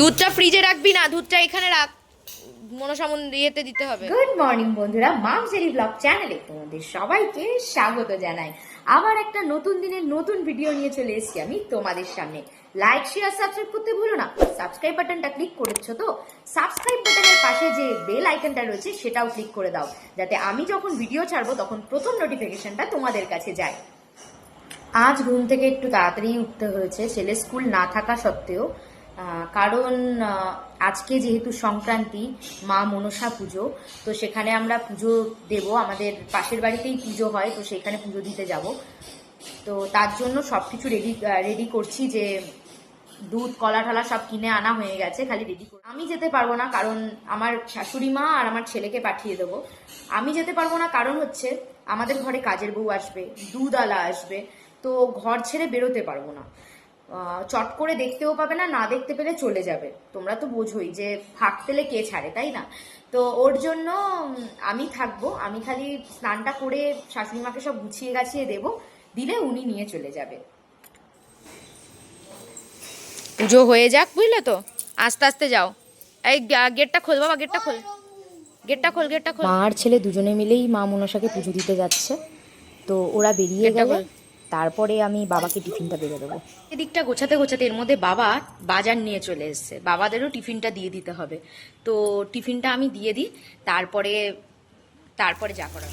দুধটা ফ্রিজে রাখবি না, দুধটা এখানে রাখ, মনসামন ইয়েতে দিতে হবে। গুড মর্নিং বন্ধুরা, মামসেরি ব্লগ চ্যানেলে তোমাদের সবাইকে স্বাগত জানাই। আবার একটা নতুন দিনের নতুন ভিডিও নিয়ে চলে এসেছি আমি তোমাদের সামনে। লাইক শেয়ার সাবস্ক্রাইব করতে ভুলো না। সাবস্ক্রাইব বাটনটা ক্লিক করেছো তো? সাবস্ক্রাইব বাটনের পাশে যে বেল আইকনটা রয়েছে সেটাও ক্লিক করে দাও, যাতে আমি যখন ভিডিও ছাড়বো তখন প্রথম নোটিফিকেশনটা তোমাদের কাছে যায়। আজ ঘুম থেকে একটু তাড়াতাড়ি উঠতে হয়েছে, ছেলে স্কুল না থাকা সত্ত্বেও, কারণ আজকে যেহেতু সংক্রান্তি, মা মনসা পুজো, তো সেখানে আমরা পুজো দেব। আমাদের পাশের বাড়িতেই পুজো হয়, তো সেখানে পুজো দিতে যাব। তো তার জন্য সবকিছু রেডি করছি, যে দুধ কলা ঠলা সব কিনে আনা হয়ে গেছে, খালি রেডি করে। আমি যেতে পারবো না, কারণ আমার শাশুড়ি মা আর আমার ছেলেকে পাঠিয়ে দেবো। আমি যেতে পারবো না কারণ হচ্ছে আমাদের ঘরে কাজের বউ আসবে, দুধওয়ালা আসবে, তো ঘর ছেড়ে বেরোতে পারবো না। চট করে দেখতেও পাবে না, না দেখতে পেলে চলে যাবে। তোমরা তো বোঝোই যে ফাঁক পেলে কে ছাড়ে, তাই না? তো ওর জন্য আমি থাকবো। আমি খালি স্নানটা করে শাশুড়ি মাকে সব গুছিয়ে গাছিয়ে দেবো, দিলে উনি নিয়ে চলে যাবে। পুজো হয়ে যাক, বুঝলে তো, আস্তে আস্তে যাও। এই গেটটা খোল বাবা, গেটটা খোল, গেটটা খোল, গেটটা খোল। মা আর ছেলে দুজনে মিলেই মা মনসাকে পুজো দিতে যাচ্ছে, তো ওরা বেরিয়ে গেলে তারপরে আমি বাবাকে টিফিনটা বেড়ে দেবো। এদিকটা গোছাতে গোছাতে এর মধ্যে বাবা বাজার নিয়ে চলে এসছে, বাবাদেরও টিফিনটা দিয়ে দিতে হবে। তো টিফিনটা আমি দিয়ে দিই, তারপরে তারপরে যা করার।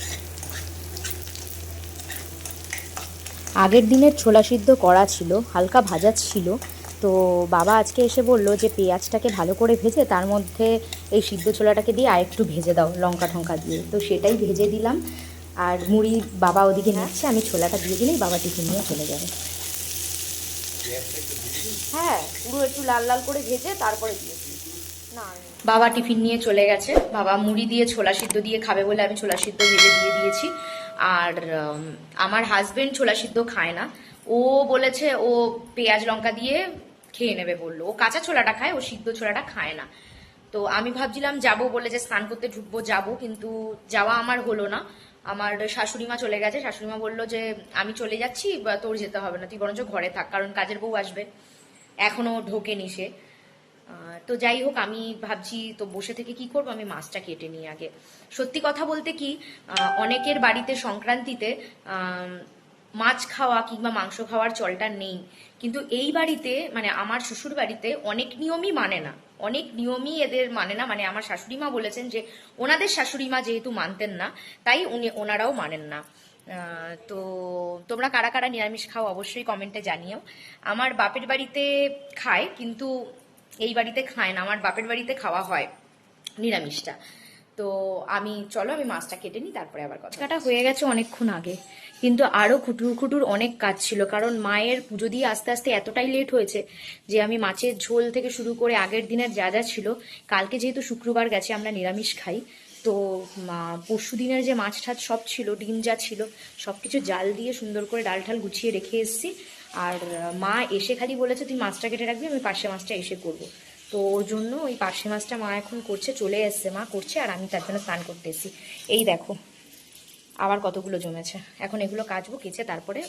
আগের দিনের ছোলা সিদ্ধ করা ছিল, হালকা ভাজা ছিল, তো বাবা আজকে এসে বলল যে পেঁয়াজটাকে ভালো করে ভেজে তার মধ্যে এই সিদ্ধ ছোলাটাকে দিয়ে আর একটু ভেজে দাও লঙ্কা টঙ্কা দিয়ে। তো সেটাই ভেজে দিলাম, আর মুড়ি বাবা ওদিকে নিচ্ছে, আমি ছোলাটা দিয়ে দিলেই বাবা টিফিন নিয়ে চলে যাবে। হ্যাঁ, পুরো একটু লাল লাল করে ভেজে তারপরে দিয়েছি। না, বাবা টিফিন নিয়ে চলে গেছে। বাবা মুড়ি দিয়ে ছোলা সিদ্ধ দিয়ে খাবে বলে আমি ছোলা সিদ্ধ ভেজে দিয়ে দিয়েছি। আর আমার হাজবেন্ড ছোলা সিদ্ধ খায় না, ও বলেছে ও পেঁয়াজ লঙ্কা দিয়ে খেয়ে নেবে বললো। ও কাঁচা ছোলাটা খায়, ও সিদ্ধ ছোলাটা খায় না। তো আমি ভাবছিলাম যাবো বলে, যে স্নান করতে ঢুকবো যাবো, কিন্তু যাওয়া আমার হলো না। আমার শাশুড়ি মা চলে গেছে। শাশুড়ি মা বললো যে আমি চলে যাচ্ছি, বা তোর যেতে হবে না, তুই বরঞ্চ ঘরে থাক, কারণ কাজের বউ আসবে, এখনো ঢোকেনি সে। তো যাই হোক, আমি ভাবছি তো বসে থেকে কি করব, আমি মাছটা কেটে নিই আগে। সত্যি কথা বলতে কি, অনেকের বাড়িতে সংক্রান্তিতে মাছ খাওয়া কিংবা মাংস খাওয়ার চলটা নেই, কিন্তু এই বাড়িতে মানে আমার শ্বশুর বাড়িতে অনেক নিয়মই মানে না, অনেক নিয়মই এদের মানে না। মানে আমার শাশুড়ি মা বলেছেন যে ওনাদের শাশুড়ি মা যেহেতু মানতেন না, তাই ওনারাও মানেন না। তো তোমরা কারা কারা নিরামিষ খাও অবশ্যই কমেন্টে জানিও। আমার বাপের বাড়িতে খায়, কিন্তু এই বাড়িতে খায় না। আমার বাপের বাড়িতে খাওয়া হয় নিরামিষটা। তো চলো আমি মাছটা কেটে নিই, তারপরে আবার কথা। কাটা হয়ে গেছে অনেকক্ষণ আগে, কিন্তু আরো খুটুর খুটুর অনেক কাজ ছিল, কারণ মায়ের পুজো দিয়ে আস্তে আস্তে এতটাই লেট হয়েছে যে আমি মাছের ঝোল থেকে শুরু করে আগের দিনের যা যা ছিল, কালকে যেহেতু শুক্রবার গেছে আমরা নিরামিষ খাই, তো পরশু দিনের যে মাছ টাছ সব ছিল, ডিম যা ছিল সবকিছু জাল দিয়ে সুন্দর করে ডাল ঠাল গুছিয়ে রেখে এসেছি। আর মা এসে খালি বলেছে তুই মাছটা কেটে রাখবি, আমি পার্শে মাছটা এসে করবো। তো ওর জন্য ওই পার্শে মাছটা মা এখন করছে, চলে এসছে মা করছে, আর আমি তার জন্য স্নান করতে এসেছি। এই দেখো আবার কতগুলো জমেছে, এখন এগুলো কাচবো, কেচে তারপরে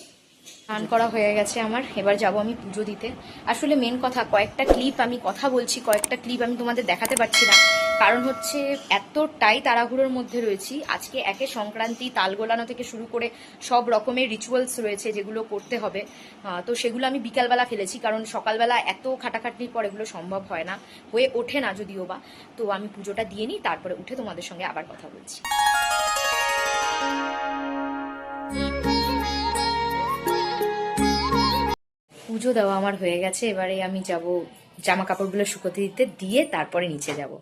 স্নান করা হয়ে গেছে আমার। এবার যাব আমি পুজো দিতে। আসলে মেন কথা, কয়েকটা ক্লিপ আমি কথা বলছি, কয়েকটা ক্লিপ আমি তোমাদের দেখাতে পারছি না, কারণ হচ্ছে এতটাই তাড়াহুড়োর মধ্যে রয়েছি। আজকে একে সংক্রান্তি, তাল গোলানো থেকে শুরু করে সব রকমের রিচুয়ালস রয়েছে যেগুলো করতে হবে। তো সেগুলো আমি বিকালবেলা ফেলেছি, কারণ সকালবেলা এত খাটাখাটনির পর এগুলো সম্ভব হয় না, হয়ে ওঠে না যদিও বা। তো আমি পুজোটা দিয়ে নিই, তারপরে উঠে তোমাদের সঙ্গে আবার কথা বলছি। পুজো দেওয়া আমার হয়ে গেছে, এবারে আমি যাব জামা কাপড়গুলো শুকোতে দিতে, দিয়ে তারপরে নিচে যাব।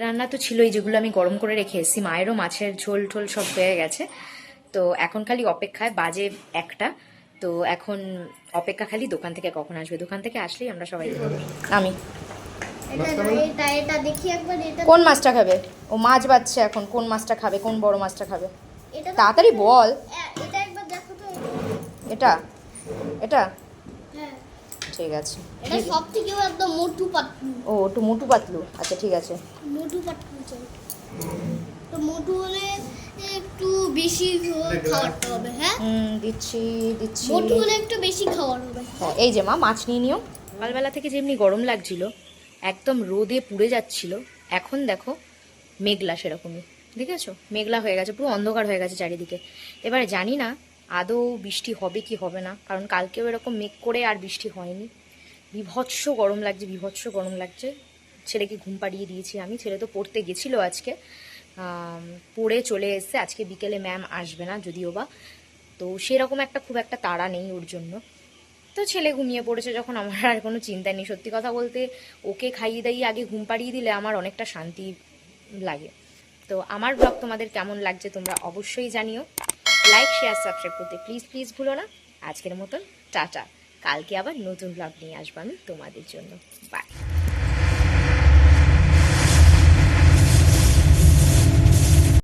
রান্না তো ছিলই, যেগুলো আমি গরম করে রেখে এসেছি। মায়েরও মাছের ঝোল ঠোল সব হয়ে গেছে, তো এখন খালি অপেক্ষায়, বাজে 1টা। তো এখন অপেক্ষা খালি দোকান থেকে কখন আসবে, দোকান থেকে আসলেই আমরা সবাই খাবো। আমি এটা দেখি একবার, এটা কোন মাছটা খাবে? ও মাছ বাচ্ছে এখন, কোন মাছটা খাবে, কোন বড় মাছটা খাবে এটা তাড়াতাড়ি বল। এটা একবার দেখো তো। এটা এটা হ্যাঁ, ঠিক আছে। এটা সব থেকে একদম মোটু পাতলু। ও একটু মোটু পাতলু, আচ্ছা ঠিক আছে। মোটু পাতলু চাই। তো মোটু হলে একটু বেশি খাওয়াতে হবে। হ্যাঁ, দিচ্ছি দিচ্ছি। মোটু হলে একটু বেশি খাওয়ার হবে। হ্যাঁ, এই যে মা মাছ নিয়ে নিও। সকালবেলা থেকে যেমনি গরম লাগছিল, একদম রোদে পুড়ে যাচ্ছিল, এখন দেখো মেঘলা সেরকমই, দেখেছো? মেঘলা হয়ে গেছে, পুরো অন্ধকার হয়ে গেছে চারিদিকে। এবারে জানি না আদৌ বৃষ্টি হবে কি হবে না, কারণ কালকেও এরকম মেঘ করে আর বৃষ্টি হয়নি। বিভৎস গরম লাগছে, বিভৎস গরম লাগছে। ছেলেকে ঘুম পাড়িয়ে দিয়েছি আমি, ছেলে তো পড়তে গেছিলো আজকে, পড়ে চলে এসছে। আজকে বিকেলে ম্যাম আসবে না যদিও বা, তো সেরকম একটা খুব একটা তাড়া নেই ওর জন্য। তো ছেলে ঘুমিয়ে পড়েছে যখন, আমার আর কোনো চিন্তা নেই। সত্যি কথা বলতে ওকে খাইয়ে দাইয়ে আগে ঘুম পাড়িয়ে দিলে আমার অনেকটা শান্তি লাগে। তো আমার ব্লগ তোমাদের কেমন লাগছে তোমরা অবশ্যই জানিও। লাইক শেয়ার সাবস্ক্রাইব করতে প্লিজ প্লিজ ভুলো না। আজকের মতন টাটা, কালকে আবার নতুন ব্লগ নিয়ে আসবো আমি তোমাদের জন্য। বাই।